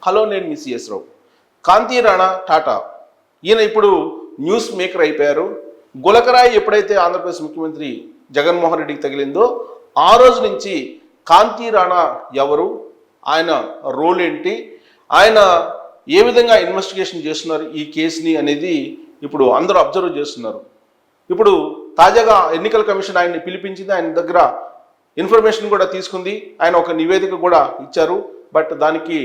Hello నేను మీ CS రావు. కాంతి రాణా టాటా ఈయన ఇప్పుడు న్యూస్ మేకర్ అయిపోయారు. గులకరాయి ఎప్పుడైతే ఆంధ్రప్రదేశ్ ముఖ్యమంత్రి జగన్మోహన్ రెడ్డికి తగిలిందో ఆ రోజు నుంచి కాంతి రాణా ఎవరు, ఆయన రోల్ ఏంటి, ఆయన ఏ విధంగా ఇన్వెస్టిగేషన్ చేస్తున్నారు ఈ కేసుని అనేది ఇప్పుడు అందరూ అబ్జర్వ్ చేస్తున్నారు. ఇప్పుడు తాజాగా ఎన్నికల కమిషన్ ఆయన్ని పిలిపించింది, ఆయన దగ్గర ఇన్ఫర్మేషన్ కూడా తీసుకుంది, ఆయన ఒక నివేదిక కూడా ఇచ్చారు. బట్ దానికి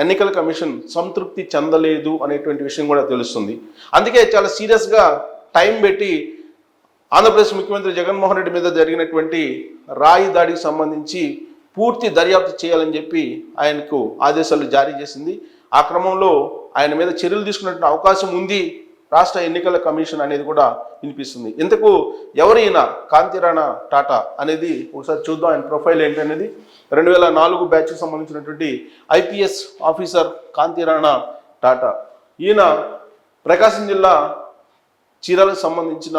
ఎన్నికల కమిషన్ సంతృప్తి చెందలేదు అనేటువంటి విషయం కూడా తెలుస్తుంది. అందుకే చాలా సీరియస్గా టైం పెట్టి ఆంధ్రప్రదేశ్ ముఖ్యమంత్రి జగన్మోహన్ రెడ్డి మీద జరిగినటువంటి రాయి దాడికి సంబంధించి పూర్తి దర్యాప్తు చేయాలని చెప్పి ఆయనకు ఆదేశాలు జారీ చేసింది. ఆ క్రమంలో ఆయన మీద చర్యలు తీసుకునే అవకాశం ఉంది రాష్ట్ర ఎన్నికల కమిషన్ అనేది కూడా వినిపిస్తుంది. ఇంతకు ఎవరైనా కాంతి రాణా టాటా అనేది ఒకసారి చూద్దాం, ఆయన ప్రొఫైల్ ఏంటనేది. 2004 బ్యాచ్కి సంబంధించినటువంటి ఐపీఎస్ ఆఫీసర్ కాంతి రాణా టాటా. ఈయన ప్రకాశం జిల్లా చీరాలకు సంబంధించిన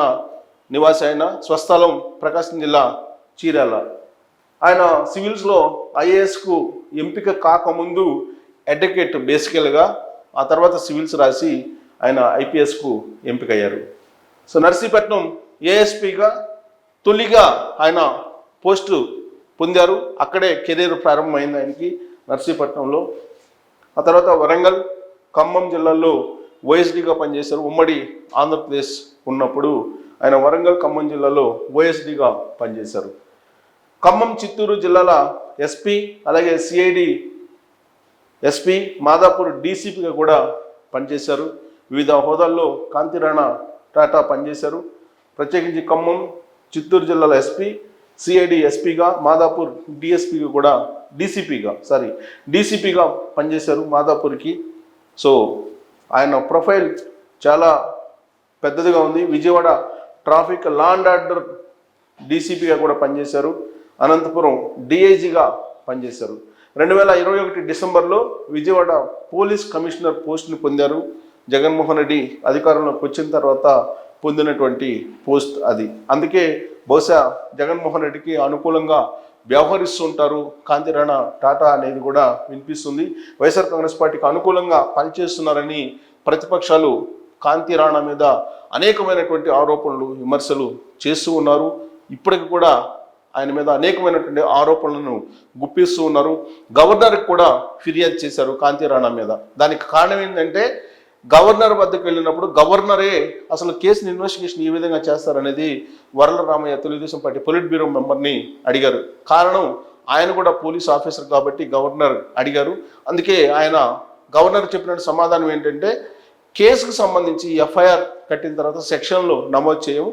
నివాసి, ఆయన స్వస్థలం ప్రకాశం జిల్లా చీరాల. ఆయన సివిల్స్లో ఐఏఎస్కు ఎంపిక కాకముందు అడ్వకేట్ బేసికల్గా, ఆ తర్వాత సివిల్స్ రాసి ఆయన ఐపీఎస్కు ఎంపికయ్యారు. సో నర్సీపట్నం ఏఎస్పీగా తొలిగా ఆయన పోస్టు పొందారు. అక్కడే కెరీర్ ప్రారంభమైంది ఆయనకి నర్సీపట్నంలో. ఆ తర్వాత వరంగల్, ఖమ్మం జిల్లాల్లో ఓఎస్డీగా పనిచేశారు. ఉమ్మడి ఆంధ్రప్రదేశ్ ఉన్నప్పుడు ఆయన వరంగల్, ఖమ్మం జిల్లాలో ఓఎస్డీగా పనిచేశారు. ఖమ్మం, చిత్తూరు జిల్లాల ఎస్పీ, అలాగే సిఐడి ఎస్పీ, మాదాపూర్ డీసీపీగా కూడా పనిచేశారు. వివిధ హోదాల్లో కాంతి రాణా టాటా పనిచేశారు. ప్రత్యేకించి ఖమ్మం, చిత్తూరు జిల్లాల ఎస్పీ, సిఐడి ఎస్పీగా, మాదాపూర్ డిఎస్పీగా కూడా డీసీపీగా పనిచేశారు మాదాపూర్కి. సో ఆయన ప్రొఫైల్ చాలా పెద్దదిగా ఉంది. Vijayawada traffic law and order డీసీపీగా కూడా పనిచేశారు. అనంతపురం డిఐజీగా పనిచేశారు. 2021 డిసెంబర్లో విజయవాడ పోలీస్ కమిషనర్ పోస్ట్ని పొందారు. జగన్మోహన్ రెడ్డి అధికారంలోకి వచ్చిన తర్వాత పొందినటువంటి పోస్ట్ అది. అందుకే బహుశా జగన్మోహన్ రెడ్డికి అనుకూలంగా వ్యవహరిస్తుంటారు కాంతి రాణా టాటా అనేది కూడా వినిపిస్తుంది. వైఎస్ఆర్ కాంగ్రెస్ పార్టీకి అనుకూలంగా పనిచేస్తున్నారని ప్రతిపక్షాలు కాంతి రాణా మీద అనేకమైనటువంటి ఆరోపణలు, విమర్శలు చేస్తూ ఉన్నారు. ఇప్పటికి కూడా ఆయన మీద అనేకమైనటువంటి ఆరోపణలను గుప్పిస్తూ ఉన్నారు. గవర్నర్కి కూడా ఫిర్యాదు చేశారు కాంతి రాణా మీద. దానికి కారణం ఏంటంటే గవర్నర్ వద్దకు వెళ్ళినప్పుడు గవర్నరే అసలు కేసుని ఇన్వెస్టిగేషన్ ఏ విధంగా చేస్తారనేది Varla Ramaiah Telugu Desam party politburo మెంబర్ని అడిగారు. కారణం ఆయన కూడా పోలీస్ ఆఫీసర్ కాబట్టి గవర్నర్ అడిగారు. అందుకే ఆయన గవర్నర్ చెప్పినట్టు సమాధానం ఏంటంటే కేసుకు సంబంధించి ఎఫ్ఐఆర్ కట్టిన తర్వాత సెక్షన్లో నమోదు చేయము,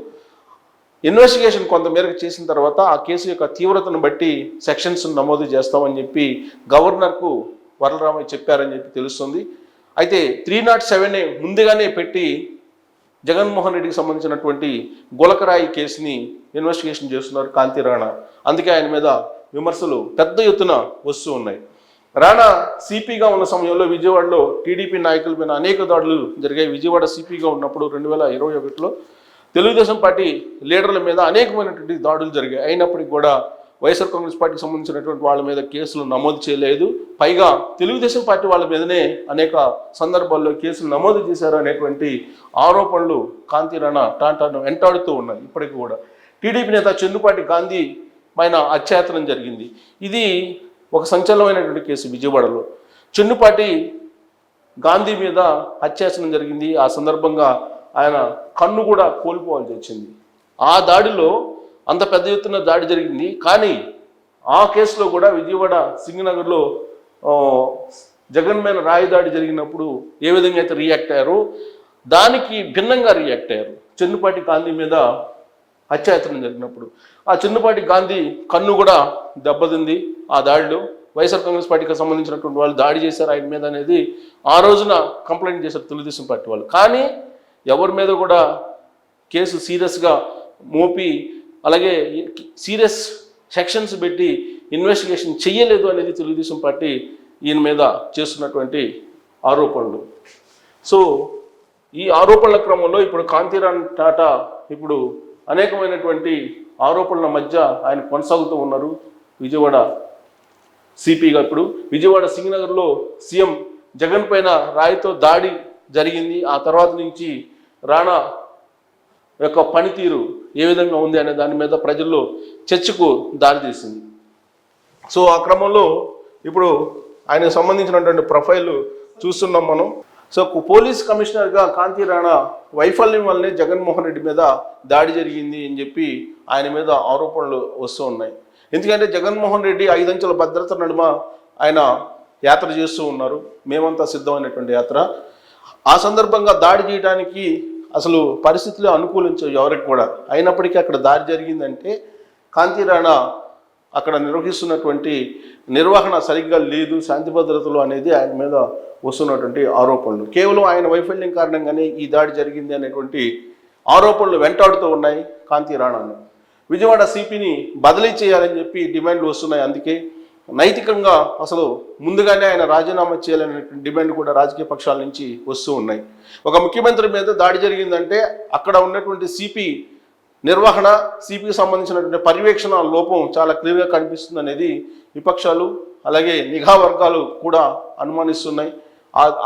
ఇన్వెస్టిగేషన్ కొంతమేరకు చేసిన తర్వాత ఆ కేసు యొక్క తీవ్రతను బట్టి సెక్షన్స్ నమోదు చేస్తామని చెప్పి గవర్నర్కు వరలరామయ్య చెప్పారని చెప్పి తెలుస్తుంది. అయితే 307 ముందుగానే పెట్టి జగన్మోహన్ రెడ్డికి సంబంధించినటువంటి గులకరాయి కేసుని ఇన్వెస్టిగేషన్ చేస్తున్నారు కాంతి రాణా. అందుకే ఆయన మీద విమర్శలు పెద్ద ఎత్తున వస్తూ ఉన్నాయి. రాణా సిపిగా ఉన్న సమయంలో విజయవాడలో టీడీపీ నాయకుల మీద అనేక దాడులు జరిగాయి. విజయవాడ సిపిగా ఉన్నప్పుడు 2021లో తెలుగుదేశం పార్టీ లీడర్ల మీద అనేకమైనటువంటి దాడులు జరిగాయి. అయినప్పటికీ కూడా వైఎస్ఆర్ కాంగ్రెస్ పార్టీకి సంబంధించినటువంటి వాళ్ళ మీద కేసులు నమోదు చేయలేదు. పైగా తెలుగుదేశం పార్టీ వాళ్ళ మీదనే అనేక సందర్భాల్లో కేసులు నమోదు చేశారు అనేటువంటి ఆరోపణలు కాంతి రాణా టాటాను వెంటాడుతూ ఉన్నాయి. ఇప్పటికీ కూడా టీడీపీ నేత చెన్నుపాటి గాంధీ పైన అత్యాచారం జరిగింది. ఇది ఒక సంచలనమైనటువంటి కేసు. విజయవాడలో చెన్నుపాటి గాంధీ మీద అత్యాచారం జరిగింది. ఆ సందర్భంగా ఆయన కన్ను కూడా కోల్పోవాల్సి వచ్చింది. ఆ దాడిలో అంత పెద్ద ఎత్తున దాడి జరిగింది. కానీ ఆ కేసులో కూడా విజయవాడ సింగనగర్లో జగన్ మీద రాయి దాడి జరిగినప్పుడు ఏ విధంగా అయితే రియాక్ట్ అయ్యారో దానికి భిన్నంగా రియాక్ట్ అయ్యారు. చెన్నుపాటి గాంధీ మీద అత్యాచారం జరిగినప్పుడు ఆ చెన్నుపాటి గాంధీ కన్ను కూడా దెబ్బతింది. ఆ దాడిలో వైఎస్ఆర్ కాంగ్రెస్ పార్టీకి సంబంధించినటువంటి వాళ్ళు దాడి చేశారు ఆయన మీద అనేది ఆ రోజున కంప్లైంట్ చేశారు తెలుగుదేశం పార్టీ వాళ్ళు. కానీ ఎవరి మీద కూడా కేసు సీరియస్గా మోపి అలాగే సీరియస్ సెక్షన్స్ పెట్టి ఇన్వెస్టిగేషన్ చెయ్యలేదు అనేది తెలుగుదేశం పార్టీ ఈయన మీద చేస్తున్నటువంటి ఆరోపణలు. సో ఈ ఆరోపణల క్రమంలో ఇప్పుడు కాంతి రాణా టాటా ఇప్పుడు అనేకమైనటువంటి ఆరోపణల మధ్య ఆయన కొనసాగుతూ ఉన్నారు. విజయవాడ సిపిగా ఇప్పుడు విజయవాడ సింగనగర్లో సీఎం జగన్ పైన రాయితో దాడి జరిగింది. ఆ తర్వాత నుంచి రాణా యొక్క పనితీరు ఏ విధంగా ఉంది అనే దాని మీద ప్రజల్లో చర్చకు దారితీసింది. సో ఆ క్రమంలో ఇప్పుడు ఆయనకు సంబంధించినటువంటి ప్రొఫైల్ చూస్తున్నాం మనం. సో పోలీస్ కమిషనర్గా కాంతి రాణా వైఫల్యం వల్లనే జగన్మోహన్ రెడ్డి మీద దాడి జరిగింది అని చెప్పి ఆయన మీద ఆరోపణలు వస్తూ ఉన్నాయి. ఎందుకంటే జగన్మోహన్ రెడ్డి 5 అంచెల భద్రత నడుమ ఆయన యాత్ర చేస్తూ ఉన్నారు, మేమంతా సిద్ధమైనటువంటి యాత్ర. ఆ సందర్భంగా దాడి చేయడానికి అసలు పరిస్థితులు అనుకూలించవు ఎవరికి కూడా. అయినప్పటికీ అక్కడ దాడి జరిగిందంటే కాంతి రాణా అక్కడ నిర్వహిస్తున్నటువంటి నిర్వహణ సరిగ్గా లేదు, శాంతి భద్రతలు అనేది ఆయన మీద వస్తున్నటువంటి ఆరోపణలు. కేవలం ఆయన వైఫల్యం కారణంగానే ఈ దాడి జరిగింది అనేటువంటి ఆరోపణలు వెంటాడుతూ ఉన్నాయి కాంతి రాణాను. విజయవాడ సిపిని బదిలీ చేయాలని చెప్పి డిమాండ్లు వస్తున్నాయి. అందుకే నైతికంగా అసలు ముందుగానే ఆయన రాజీనామా చేయాలనేటువంటి డిమాండ్ కూడా రాజకీయ పక్షాల నుంచి వస్తూ ఉన్నాయి. ఒక ముఖ్యమంత్రి మీద దాడి జరిగిందంటే అక్కడ ఉన్నటువంటి సిపి నిర్వహణ, సిపికి సంబంధించినటువంటి పర్యవేక్షణ లోపం చాలా క్లియర్గా కనిపిస్తుంది అనేది విపక్షాలు అలాగే నిఘా వర్గాలు కూడా అనుమానిస్తున్నాయి.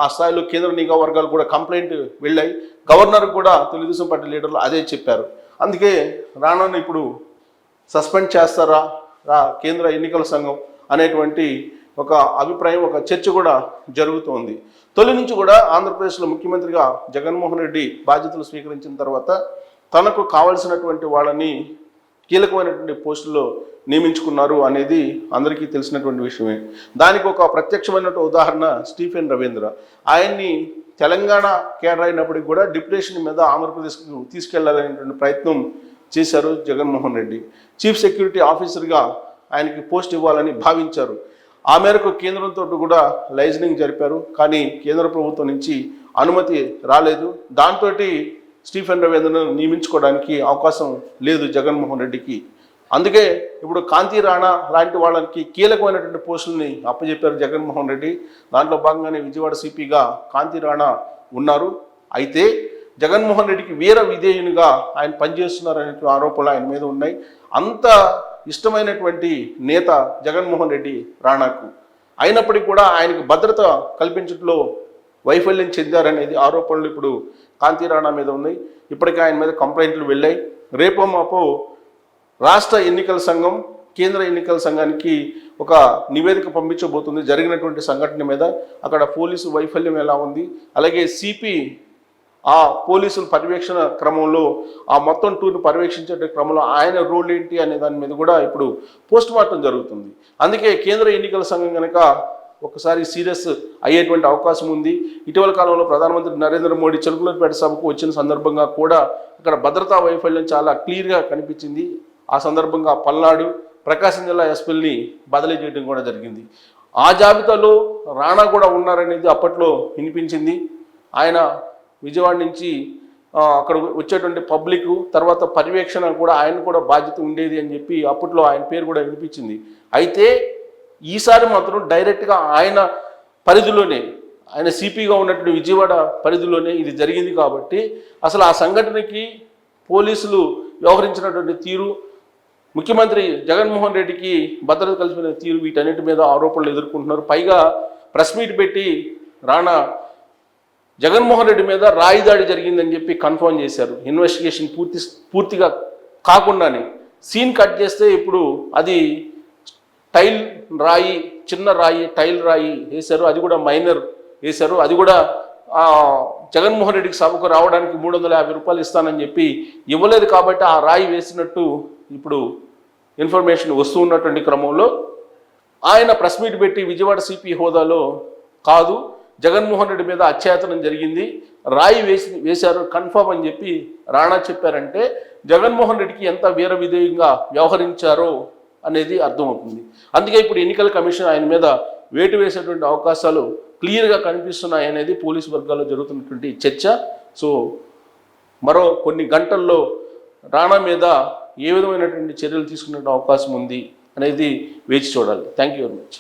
ఆ స్థాయిలో కేంద్ర నిఘా వర్గాలు కూడా కంప్లైంట్ వెళ్ళాయి. గవర్నర్ కూడా తెలుగుదేశం పార్టీ లీడర్లు అదే చెప్పారు. అందుకే రాణాను ఇప్పుడు సస్పెండ్ చేస్తారా కేంద్ర ఎన్నికల సంఘం అనేటువంటి ఒక అభిప్రాయం, ఒక చర్చ కూడా జరుగుతోంది. తొలి నుంచి కూడా ఆంధ్రప్రదేశ్లో ముఖ్యమంత్రిగా జగన్మోహన్ రెడ్డి బాధ్యతలు స్వీకరించిన తర్వాత తనకు కావలసినటువంటి వాళ్ళని కీలకమైనటువంటి పోస్టుల్లో నియమించుకున్నారు అనేది అందరికీ తెలిసినటువంటి విషయమే. దానికి ఒక ప్రత్యక్షమైనటువంటి ఉదాహరణ స్టీఫెన్ రవీంద్ర. ఆయన్ని తెలంగాణ కేడర్ అయినప్పటికీ కూడా డిప్యుటేషన్ మీద ఆంధ్రప్రదేశ్కు తీసుకెళ్లాలనేటువంటి ప్రయత్నం చేశారు జగన్మోహన్ రెడ్డి. చీఫ్ సెక్యూరిటీ ఆఫీసర్గా ఆయనకి పోస్ట్ ఇవ్వాలని భావించారు. ఆ మేరకు కేంద్రంతో కూడా లైజనింగ్ జరిపారు. కానీ కేంద్ర ప్రభుత్వం నుంచి అనుమతి రాలేదు. దాంతో స్టీఫెన్ రవీంద్రను నియమించుకోవడానికి అవకాశం లేదు జగన్మోహన్ రెడ్డికి. అందుకే ఇప్పుడు కాంతి రాణా లాంటి వాళ్ళకి కీలకమైనటువంటి పోస్టుల్ని అప్పచెప్పారు జగన్మోహన్ రెడ్డి. దాంట్లో భాగంగానే విజయవాడ సిపిగా కాంతి రాణా ఉన్నారు. అయితే జగన్మోహన్ రెడ్డికి వీర విధేయునిగా ఆయన పనిచేస్తున్నారనే ఆరోపణలు ఆయన మీద ఉన్నాయి. అంత ఇష్టమైనటువంటి నేత జగన్మోహన్ రెడ్డి రాణాకు. అయినప్పటికీ కూడా ఆయనకు భద్రత కల్పించడంలో వైఫల్యం చెందారనేది ఆరోపణలు ఇప్పుడు కాంతి రాణా మీద ఉన్నాయి. ఇప్పటికే ఆయన మీద కంప్లైంట్లు వెళ్ళాయి. రేపో మాపో రాష్ట్ర ఎన్నికల సంఘం కేంద్ర ఎన్నికల సంఘానికి ఒక నివేదిక పంపించబోతుంది జరిగినటువంటి సంఘటన మీద. అక్కడ పోలీసు వైఫల్యం ఎలా ఉంది, అలాగే సిపి ఆ పోలీసుల పర్యవేక్షణ క్రమంలో ఆ మొత్తం టూర్ను పర్యవేక్షించే క్రమంలో ఆయన రోల్ ఏంటి అనే దాని మీద కూడా ఇప్పుడు పోస్ట్ మార్టం జరుగుతుంది. అందుకే కేంద్ర ఎన్నికల సంఘం కనుక ఒకసారి సీరియస్ అయ్యేటువంటి అవకాశం ఉంది. ఇటీవల కాలంలో ప్రధానమంత్రి నరేంద్ర మోడీ చిలుకలూరిపేట సభకు వచ్చిన సందర్భంగా కూడా అక్కడ భద్రతా వైఫల్యం చాలా క్లియర్గా కనిపించింది. ఆ సందర్భంగా పల్నాడు, ప్రకాశం జిల్లా ఎస్పీల్ని బదిలీ చేయడం కూడా జరిగింది. ఆ జాబితాలో రాణా కూడా ఉన్నారనేది అప్పట్లో వినిపించింది. ఆయన విజయవాడ నుంచి అక్కడ వచ్చేటువంటి పబ్లిక్ తర్వాత పర్యవేక్షణ కూడా ఆయన కూడా బాధ్యత ఉండేది అని చెప్పి అప్పట్లో ఆయన పేరు కూడా వినిపించింది. అయితే ఈసారి మాత్రం డైరెక్ట్గా ఆయన పరిధిలోనే, ఆయన సిపిగా ఉన్నటువంటి విజయవాడ పరిధిలోనే ఇది జరిగింది. కాబట్టి అసలు ఆ సంఘటనకి పోలీసులు వ్యవహరించినటువంటి తీరు, ముఖ్యమంత్రి జగన్మోహన్ రెడ్డికి భద్రత కల్పించిన తీరు, వీటన్నిటి మీద ఆరోపణలు ఎదుర్కొంటున్నారు. పైగా ప్రెస్ మీట్ పెట్టి రాణా జగన్మోహన్ రెడ్డి మీద రాయి దాడి జరిగిందని చెప్పి కన్ఫర్మ్ చేశారు. ఇన్వెస్టిగేషన్ పూర్తిగా కాకుండానే సీన్ కట్ చేస్తే ఇప్పుడు అది టైల్ రాయి, చిన్న రాయి, టైల్ రాయి వేశారు. అది కూడా మైనర్ వేశారు. అది కూడా జగన్మోహన్ రెడ్డికి సభకు రావడానికి 350 రూపాయలు ఇస్తానని చెప్పి ఇవ్వలేదు. కాబట్టి ఆ రాయి వేసినట్టు ఇప్పుడు ఇన్ఫర్మేషన్ వస్తూ ఉన్నటువంటి క్రమంలో ఆయన ప్రెస్ మీట్ పెట్టి విజయవాడ సిపి హోదాలో కాదు, జగన్మోహన్ రెడ్డి మీద అత్యాచారం జరిగింది, రాయి వేశారు కన్ఫర్మ్ అని చెప్పి రాణా చెప్పారంటే జగన్మోహన్ రెడ్డికి ఎంత వీర విధేయంగా వ్యవహరించారో అనేది అర్థమవుతుంది. అందుకే ఇప్పుడు ఎన్నికల కమిషన్ ఆయన మీద వేటు వేసేటువంటి అవకాశాలు క్లియర్గా కనిపిస్తున్నాయి అనేది పోలీసు వర్గాల్లో జరుగుతున్నటువంటి చర్చ. సో మరో కొన్ని గంటల్లో రాణా మీద ఏ విధమైనటువంటి చర్యలు తీసుకునే అవకాశం ఉంది అనేది వేచి చూడాలి. Thank you very much.